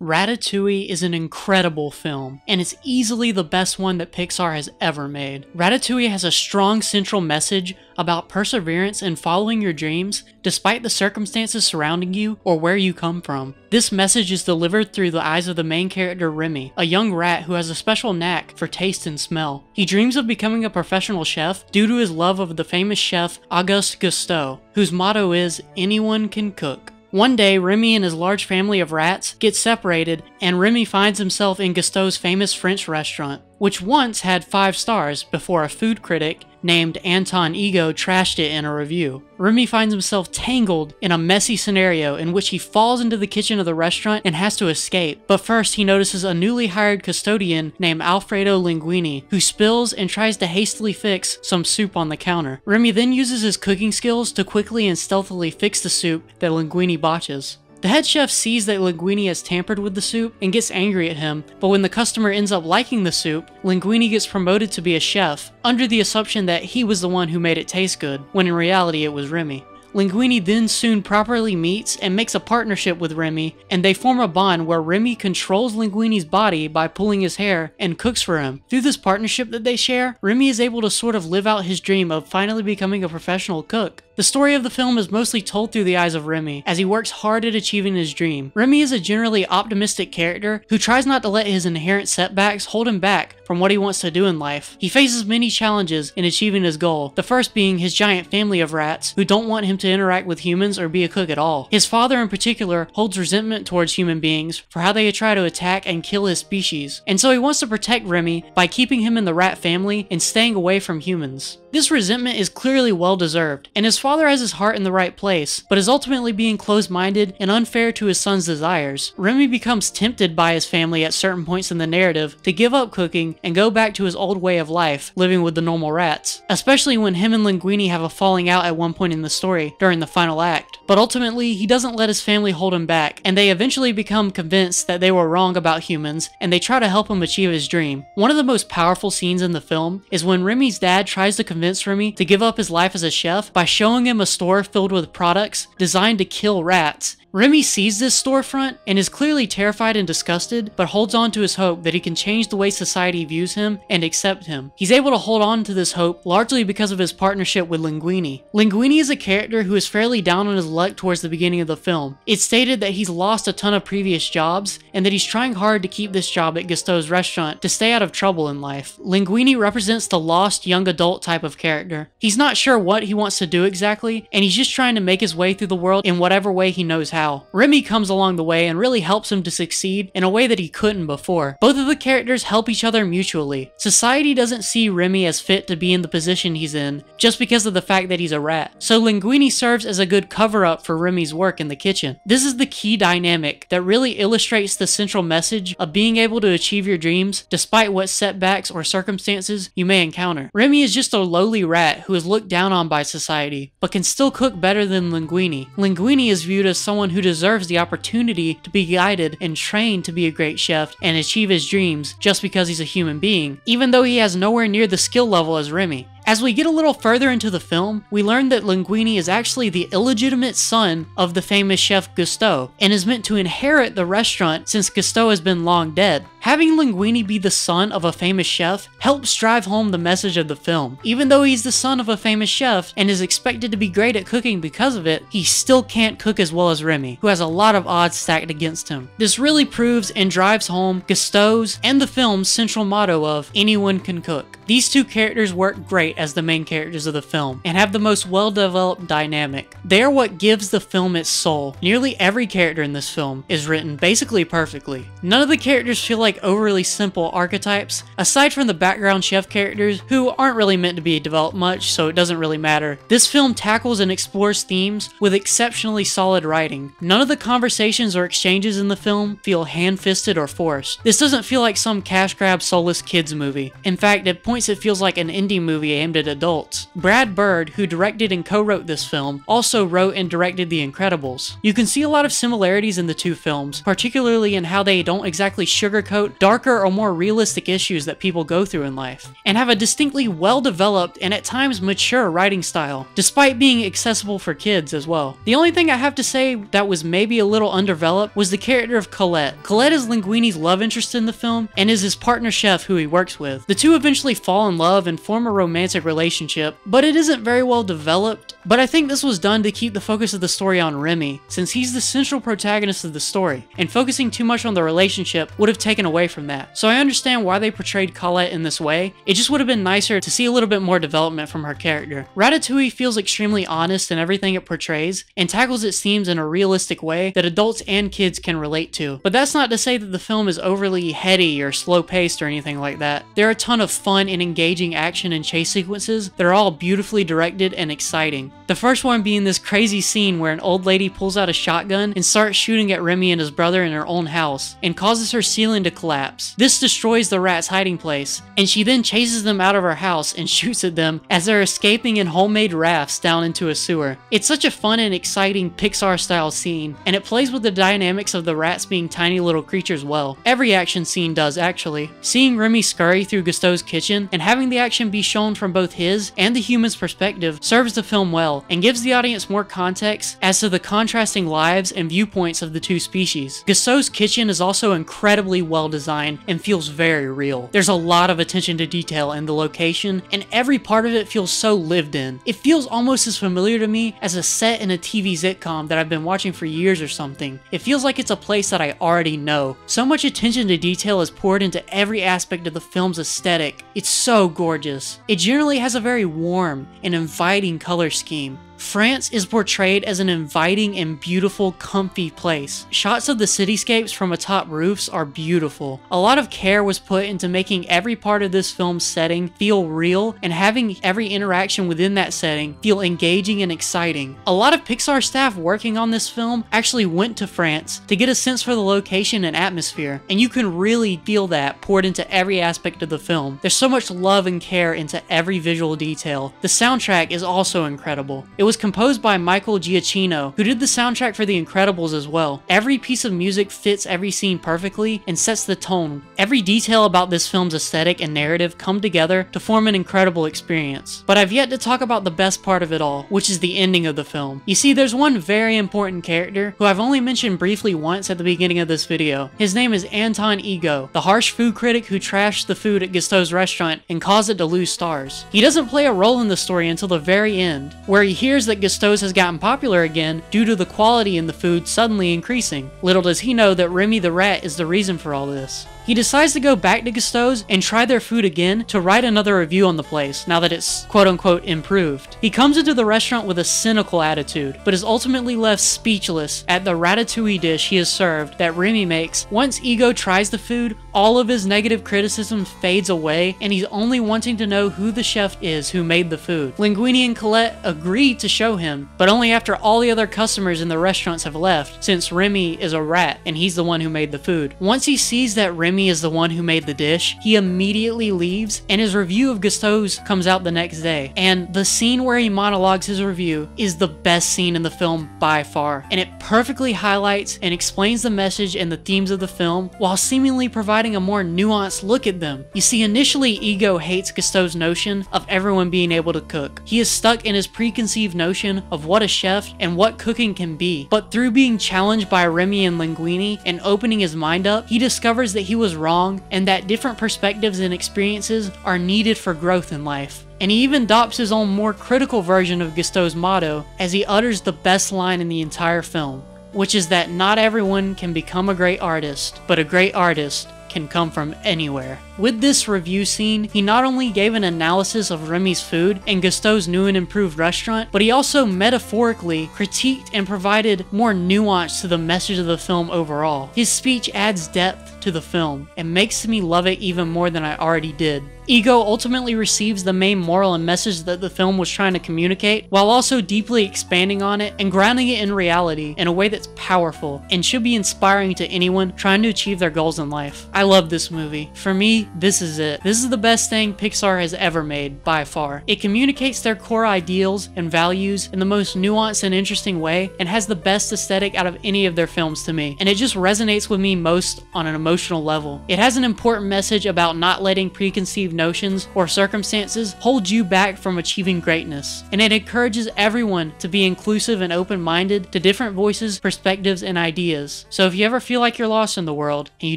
Ratatouille is an incredible film, and it's easily the best one that Pixar has ever made. Ratatouille has a strong central message about perseverance and following your dreams despite the circumstances surrounding you or where you come from. This message is delivered through the eyes of the main character Remy, a young rat who has a special knack for taste and smell. He dreams of becoming a professional chef due to his love of the famous chef Auguste Gusteau, whose motto is, "Anyone can cook." One day, Remy and his large family of rats get separated, and Remy finds himself in Gusteau's famous French restaurant, which once had 5 stars before a food critic named Anton Ego trashed it in a review. Remy finds himself tangled in a messy scenario in which he falls into the kitchen of the restaurant and has to escape. But first, he notices a newly hired custodian named Alfredo Linguini, who spills and tries to hastily fix some soup on the counter. Remy then uses his cooking skills to quickly and stealthily fix the soup that Linguini botches. The head chef sees that Linguini has tampered with the soup and gets angry at him, but when the customer ends up liking the soup, Linguini gets promoted to be a chef, under the assumption that he was the one who made it taste good, when in reality it was Remy. Linguini then soon properly meets and makes a partnership with Remy, and they form a bond where Remy controls Linguini's body by pulling his hair and cooks for him. Through this partnership that they share, Remy is able to sort of live out his dream of finally becoming a professional cook. The story of the film is mostly told through the eyes of Remy, as he works hard at achieving his dream. Remy is a generally optimistic character who tries not to let his inherent setbacks hold him back from what he wants to do in life. He faces many challenges in achieving his goal, the first being his giant family of rats who don't want him to interact with humans or be a cook at all. His father in particular holds resentment towards human beings for how they try to attack and kill his species, and so he wants to protect Remy by keeping him in the rat family and staying away from humans. This resentment is clearly well deserved, and his father has his heart in the right place, but is ultimately being closed-minded and unfair to his son's desires. Remy becomes tempted by his family at certain points in the narrative to give up cooking and go back to his old way of life, living with the normal rats, especially when him and Linguini have a falling out at one point in the story during the final act. But ultimately, he doesn't let his family hold him back, and they eventually become convinced that they were wrong about humans, and they try to help him achieve his dream. One of the most powerful scenes in the film is when Remy's dad tries to convince Remy to give up his life as a chef by showing him a store filled with products designed to kill rats. Remy sees this storefront and is clearly terrified and disgusted, but holds on to his hope that he can change the way society views him and accept him. He's able to hold on to this hope largely because of his partnership with Linguini. Linguini is a character who is fairly down on his luck towards the beginning of the film. It's stated that he's lost a ton of previous jobs and that he's trying hard to keep this job at Gusteau's restaurant to stay out of trouble in life. Linguini represents the lost young adult type of character. He's not sure what he wants to do exactly, and he's just trying to make his way through the world in whatever way he knows how. Remy comes along the way and really helps him to succeed in a way that he couldn't before. Both of the characters help each other mutually. Society doesn't see Remy as fit to be in the position he's in just because of the fact that he's a rat. So Linguini serves as a good cover-up for Remy's work in the kitchen. This is the key dynamic that really illustrates the central message of being able to achieve your dreams despite what setbacks or circumstances you may encounter. Remy is just a lowly rat who is looked down on by society, but can still cook better than Linguini. Linguini is viewed as someone who deserves the opportunity to be guided and trained to be a great chef and achieve his dreams just because he's a human being, even though he has nowhere near the skill level as Remy. As we get a little further into the film, we learn that Linguini is actually the illegitimate son of the famous chef Gusteau, and is meant to inherit the restaurant since Gusteau has been long dead. Having Linguini be the son of a famous chef helps drive home the message of the film. Even though he's the son of a famous chef and is expected to be great at cooking because of it, he still can't cook as well as Remy, who has a lot of odds stacked against him. This really proves and drives home Gusteau's and the film's central motto of anyone can cook. These two characters work great as the main characters of the film and have the most well-developed dynamic. They are what gives the film its soul. Nearly every character in this film is written basically perfectly. None of the characters feel like overly simple archetypes, aside from the background chef characters who aren't really meant to be developed much, so it doesn't really matter. This film tackles and explores themes with exceptionally solid writing. None of the conversations or exchanges in the film feel hand-fisted or forced. This doesn't feel like some cash grab soulless kids movie. In fact, it points points it feels like an indie movie aimed at adults. Brad Bird, who directed and co-wrote this film, also wrote and directed The Incredibles. You can see a lot of similarities in the two films, particularly in how they don't exactly sugarcoat darker or more realistic issues that people go through in life, and have a distinctly well-developed and at times mature writing style, despite being accessible for kids as well. The only thing I have to say that was maybe a little undeveloped was the character of Colette. Colette is Linguini's love interest in the film and is his partner chef who he works with. The two eventually fall in love and form a romantic relationship, but it isn't very well developed. But I think this was done to keep the focus of the story on Remy, since he's the central protagonist of the story, and focusing too much on the relationship would have taken away from that. So I understand why they portrayed Colette in this way. It just would have been nicer to see a little bit more development from her character. Ratatouille feels extremely honest in everything it portrays, and tackles its themes in a realistic way that adults and kids can relate to. But that's not to say that the film is overly heady or slow-paced or anything like that. There are a ton of fun and engaging action and chase sequences that are all beautifully directed and exciting. The first one being this crazy scene where an old lady pulls out a shotgun and starts shooting at Remy and his brother in her own house, and causes her ceiling to collapse. This destroys the rat's hiding place, and she then chases them out of her house and shoots at them as they're escaping in homemade rafts down into a sewer. It's such a fun and exciting Pixar-style scene, and it plays with the dynamics of the rats being tiny little creatures well. Every action scene does, actually. Seeing Remy scurry through Gusteau's kitchen and having the action be shown from both his and the human's perspective serves the film well, and gives the audience more context as to the contrasting lives and viewpoints of the two species. Gusteau's kitchen is also incredibly well designed and feels very real. There's a lot of attention to detail in the location, and every part of it feels so lived in. It feels almost as familiar to me as a set in a TV sitcom that I've been watching for years or something. It feels like it's a place that I already know. So much attention to detail is poured into every aspect of the film's aesthetic. It's so gorgeous. It generally has a very warm and inviting color scheme. France is portrayed as an inviting and beautiful, comfy place. Shots of the cityscapes from atop roofs are beautiful. A lot of care was put into making every part of this film's setting feel real, and having every interaction within that setting feel engaging and exciting. A lot of Pixar staff working on this film actually went to France to get a sense for the location and atmosphere, and you can really feel that poured into every aspect of the film. There's so much love and care into every visual detail. The soundtrack is also incredible. It was composed by Michael Giacchino, who did the soundtrack for The Incredibles as well. Every piece of music fits every scene perfectly and sets the tone. Every detail about this film's aesthetic and narrative come together to form an incredible experience. But I've yet to talk about the best part of it all, which is the ending of the film. You see, there's one very important character who I've only mentioned briefly once at the beginning of this video. His name is Anton Ego, the harsh food critic who trashed the food at Gusteau's restaurant and caused it to lose stars. He doesn't play a role in the story until the very end, where he hears that Gusteau's has gotten popular again due to the quality in the food suddenly increasing. Little does he know that Remy the rat is the reason for all this. He decides to go back to Gusteau's and try their food again to write another review on the place now that it's quote-unquote improved. He comes into the restaurant with a cynical attitude, but is ultimately left speechless at the ratatouille dish he has served that Remy makes. Once Ego tries the food, all of his negative criticism fades away, and he's only wanting to know who the chef is who made the food. Linguini and Colette agree to show him, but only after all the other customers in the restaurants have left, since Remy is a rat and he's the one who made the food. Once he sees that Remy is the one who made the dish, he immediately leaves, and his review of Gusteau's comes out the next day. And the scene where he monologues his review is the best scene in the film by far, and it perfectly highlights and explains the message and the themes of the film while seemingly providing a more nuanced look at them. You see, initially Ego hates Gusteau's notion of everyone being able to cook. He is stuck in his preconceived notion of what a chef and what cooking can be, but through being challenged by Remy and Linguini and opening his mind up, he discovers that he was wrong and that different perspectives and experiences are needed for growth in life. And he even adopts his own more critical version of Gusteau's motto as he utters the best line in the entire film, which is that not everyone can become a great artist, but a great artist can come from anywhere. With this review scene, he not only gave an analysis of Remy's food and Gusteau's new and improved restaurant, but he also metaphorically critiqued and provided more nuance to the message of the film overall. His speech adds depth to the film and makes me love it even more than I already did. Ego ultimately receives the main moral and message that the film was trying to communicate, while also deeply expanding on it and grounding it in reality in a way that's powerful and should be inspiring to anyone trying to achieve their goals in life. I love this movie. For me, me, this is it. This is the best thing Pixar has ever made, by far. It communicates their core ideals and values in the most nuanced and interesting way, and has the best aesthetic out of any of their films to me, and it just resonates with me most on an emotional level. It has an important message about not letting preconceived notions or circumstances hold you back from achieving greatness, and it encourages everyone to be inclusive and open-minded to different voices, perspectives, and ideas. So if you ever feel like you're lost in the world and you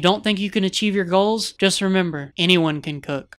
don't think you can achieve your goals, just remember, anyone can cook.